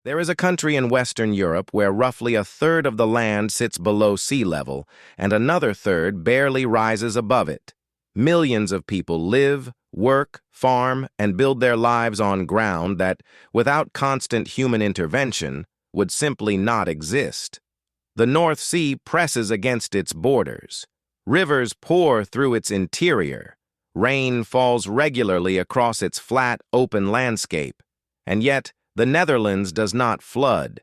There is a country in Western Europe where roughly a third of the land sits below sea level and another third barely rises above it. Millions of people live, work, farm, and build their lives on ground that, without constant human intervention, would simply not exist. The North Sea presses against its borders. Rivers pour through its interior. Rain falls regularly across its flat, open landscape. And yet, the Netherlands does not flood,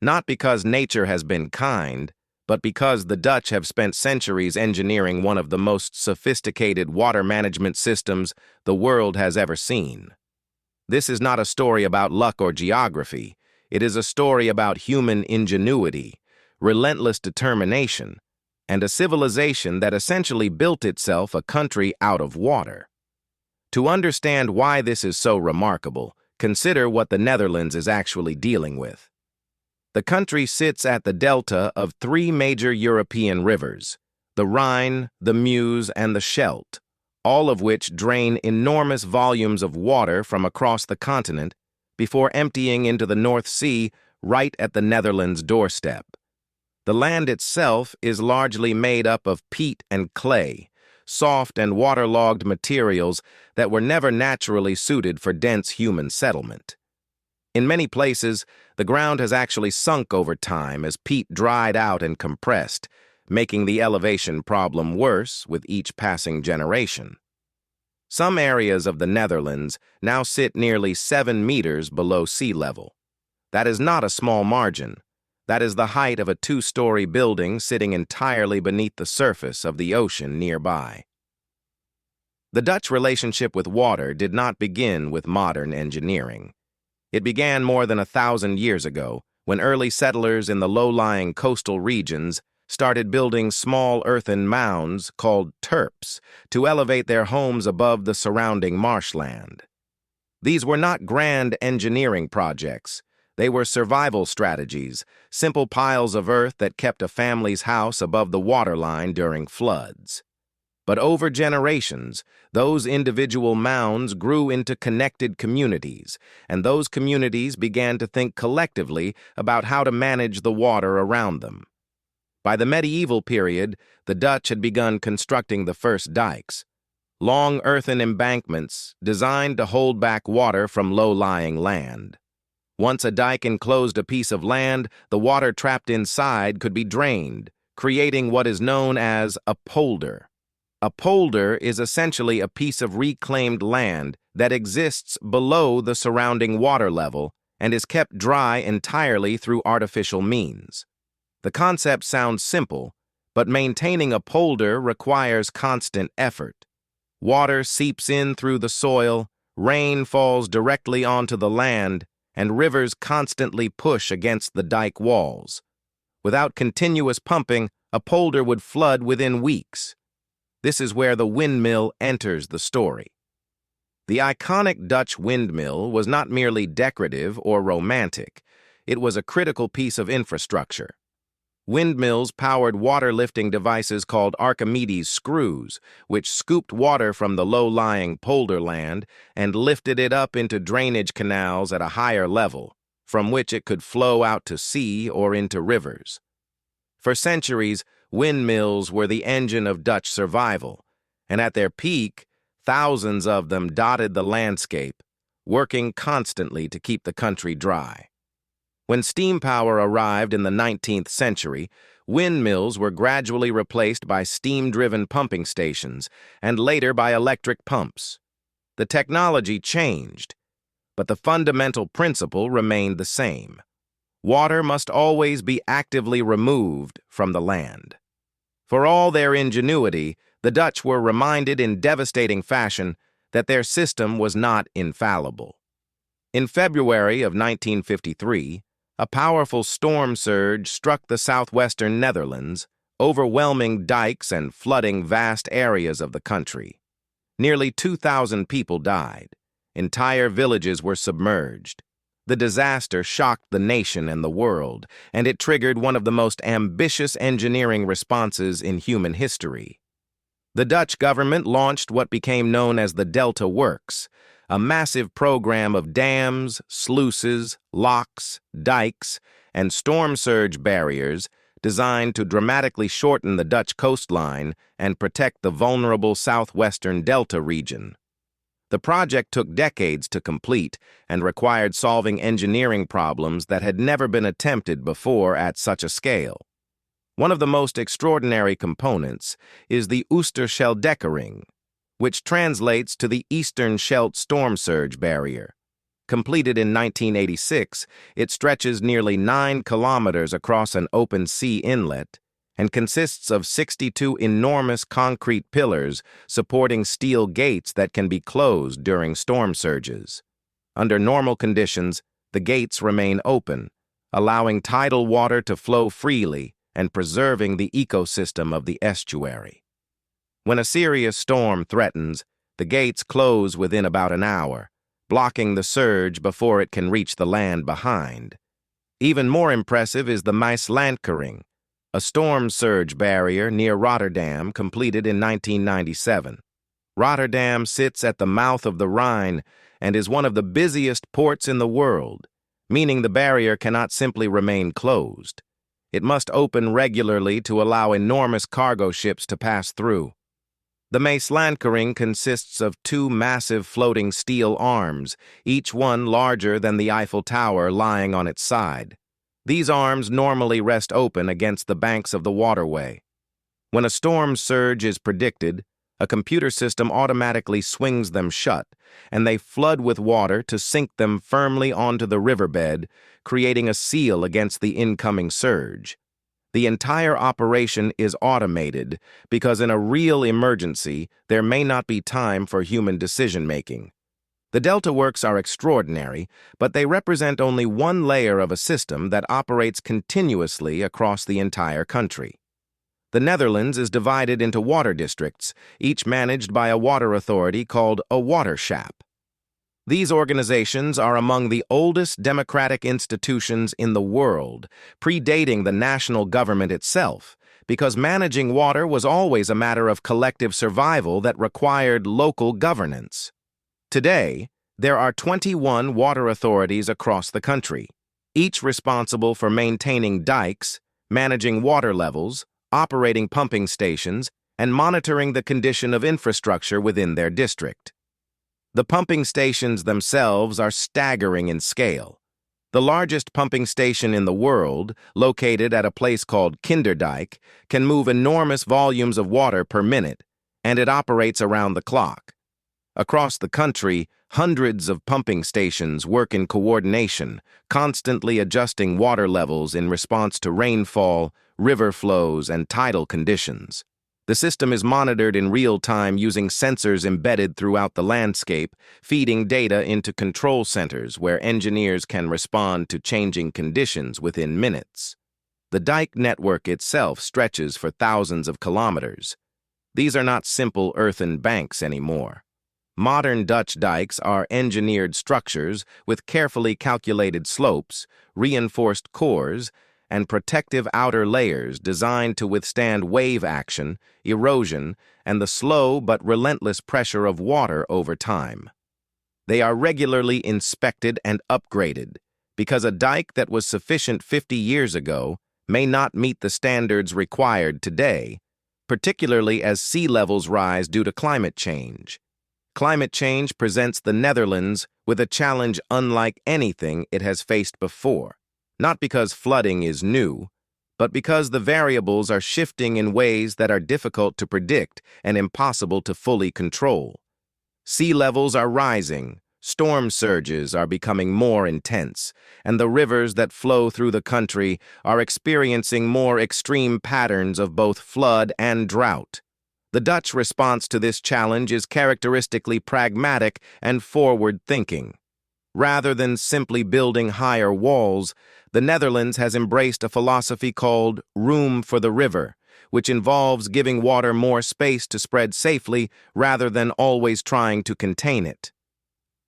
not because nature has been kind, but because the Dutch have spent centuries engineering one of the most sophisticated water management systems the world has ever seen. This is not a story about luck or geography. It is a story about human ingenuity, relentless determination, and a civilization that essentially built itself a country out of water. To understand why this is so remarkable, consider what the Netherlands is actually dealing with. The country sits at the delta of three major European rivers, the Rhine, the Meuse, and the Scheldt, all of which drain enormous volumes of water from across the continent before emptying into the North Sea right at the Netherlands' doorstep. The land itself is largely made up of peat and clay, soft and waterlogged materials that were never naturally suited for dense human settlement. In many places, the ground has actually sunk over time as peat dried out and compressed, making the elevation problem worse with each passing generation. Some areas of the Netherlands now sit nearly 7 meters below sea level. That is not a small margin. That is the height of a 2-story building sitting entirely beneath the surface of the ocean nearby. The Dutch relationship with water did not begin with modern engineering. It began more than 1,000 years ago, when early settlers in the low-lying coastal regions started building small earthen mounds called terps to elevate their homes above the surrounding marshland. These were not grand engineering projects. They were survival strategies, simple piles of earth that kept a family's house above the waterline during floods. But over generations, those individual mounds grew into connected communities, and those communities began to think collectively about how to manage the water around them. By the medieval period, the Dutch had begun constructing the first dikes, long earthen embankments designed to hold back water from low-lying land. Once a dike enclosed a piece of land, the water trapped inside could be drained, creating what is known as a polder. A polder is essentially a piece of reclaimed land that exists below the surrounding water level and is kept dry entirely through artificial means. The concept sounds simple, but maintaining a polder requires constant effort. Water seeps in through the soil, rain falls directly onto the land, and rivers constantly push against the dike walls. Without continuous pumping, a polder would flood within weeks. This is where the windmill enters the story. The iconic Dutch windmill was not merely decorative or romantic. It was a critical piece of infrastructure. Windmills powered water-lifting devices called Archimedes screws, which scooped water from the low-lying polder land and lifted it up into drainage canals at a higher level, from which it could flow out to sea or into rivers. For centuries, windmills were the engine of Dutch survival, and at their peak, thousands of them dotted the landscape, working constantly to keep the country dry. When steam power arrived in the 19th century, windmills were gradually replaced by steam-driven pumping stations and later by electric pumps. The technology changed, but the fundamental principle remained the same. Water must always be actively removed from the land. For all their ingenuity, the Dutch were reminded in devastating fashion that their system was not infallible. In February of 1953, a powerful storm surge struck the southwestern Netherlands, overwhelming dikes and flooding vast areas of the country. Nearly 2,000 people died. Entire villages were submerged. The disaster shocked the nation and the world, and it triggered one of the most ambitious engineering responses in human history. The Dutch government launched what became known as the Delta Works, a massive program of dams, sluices, locks, dikes, and storm surge barriers designed to dramatically shorten the Dutch coastline and protect the vulnerable southwestern delta region. The project took decades to complete and required solving engineering problems that had never been attempted before at such a scale. One of the most extraordinary components is the Oosterscheldekering, which translates to the Eastern Scheldt Storm Surge Barrier. Completed in 1986, it stretches nearly 9 kilometers across an open sea inlet and consists of 62 enormous concrete pillars supporting steel gates that can be closed during storm surges. Under normal conditions, the gates remain open, allowing tidal water to flow freely and preserving the ecosystem of the estuary. When a serious storm threatens, the gates close within about an hour, blocking the surge before it can reach the land behind. Even more impressive is the Maeslandkering, a storm surge barrier near Rotterdam completed in 1997. Rotterdam sits at the mouth of the Rhine and is one of the busiest ports in the world, meaning the barrier cannot simply remain closed. It must open regularly to allow enormous cargo ships to pass through. The Maeslandkering consists of 2 massive floating steel arms, each one larger than the Eiffel Tower lying on its side. These arms normally rest open against the banks of the waterway. When a storm surge is predicted, a computer system automatically swings them shut, and they flood with water to sink them firmly onto the riverbed, creating a seal against the incoming surge. The entire operation is automated because in a real emergency, there may not be time for human decision-making. The Delta works are extraordinary, but they represent only one layer of a system that operates continuously across the entire country. The Netherlands is divided into water districts, each managed by a water authority called a waterschap. These organizations are among the oldest democratic institutions in the world, predating the national government itself, because managing water was always a matter of collective survival that required local governance. Today, there are 21 water authorities across the country, each responsible for maintaining dikes, managing water levels, operating pumping stations, and monitoring the condition of infrastructure within their district. The pumping stations themselves are staggering in scale. The largest pumping station in the world, located at a place called Kinderdijk, can move enormous volumes of water per minute, and it operates around the clock. Across the country, hundreds of pumping stations work in coordination, constantly adjusting water levels in response to rainfall, river flows, and tidal conditions. The system is monitored in real time using sensors embedded throughout the landscape, feeding data into control centers where engineers can respond to changing conditions within minutes. The dike network itself stretches for thousands of kilometers. These are not simple earthen banks anymore. Modern Dutch dikes are engineered structures with carefully calculated slopes, reinforced cores, and protective outer layers designed to withstand wave action, erosion, and the slow but relentless pressure of water over time. They are regularly inspected and upgraded, because a dike that was sufficient 50 years ago may not meet the standards required today, particularly as sea levels rise due to climate change. Climate change presents the Netherlands with a challenge unlike anything it has faced before. Not because flooding is new, but because the variables are shifting in ways that are difficult to predict and impossible to fully control. Sea levels are rising, storm surges are becoming more intense, and the rivers that flow through the country are experiencing more extreme patterns of both flood and drought. The Dutch response to this challenge is characteristically pragmatic and forward-thinking. Rather than simply building higher walls, the Netherlands has embraced a philosophy called room for the river, which involves giving water more space to spread safely rather than always trying to contain it.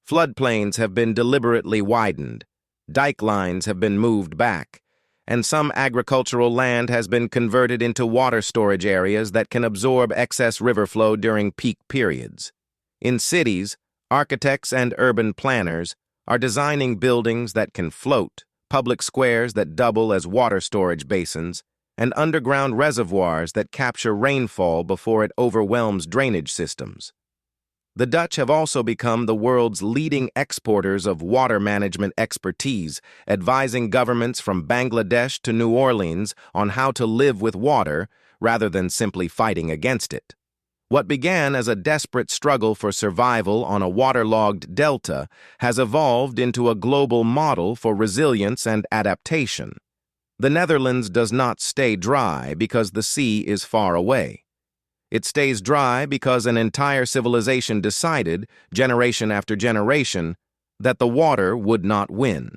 Floodplains have been deliberately widened, dike lines have been moved back, and some agricultural land has been converted into water storage areas that can absorb excess river flow during peak periods. In cities, Architects and urban planners are designing buildings that can float, public squares that double as water storage basins, and underground reservoirs that capture rainfall before it overwhelms drainage systems. The Dutch have also become the world's leading exporters of water management expertise, advising governments from Bangladesh to New Orleans on how to live with water rather than simply fighting against it. What began as a desperate struggle for survival on a waterlogged delta has evolved into a global model for resilience and adaptation. The Netherlands does not stay dry because the sea is far away. It stays dry because an entire civilization decided, generation after generation, that the water would not win.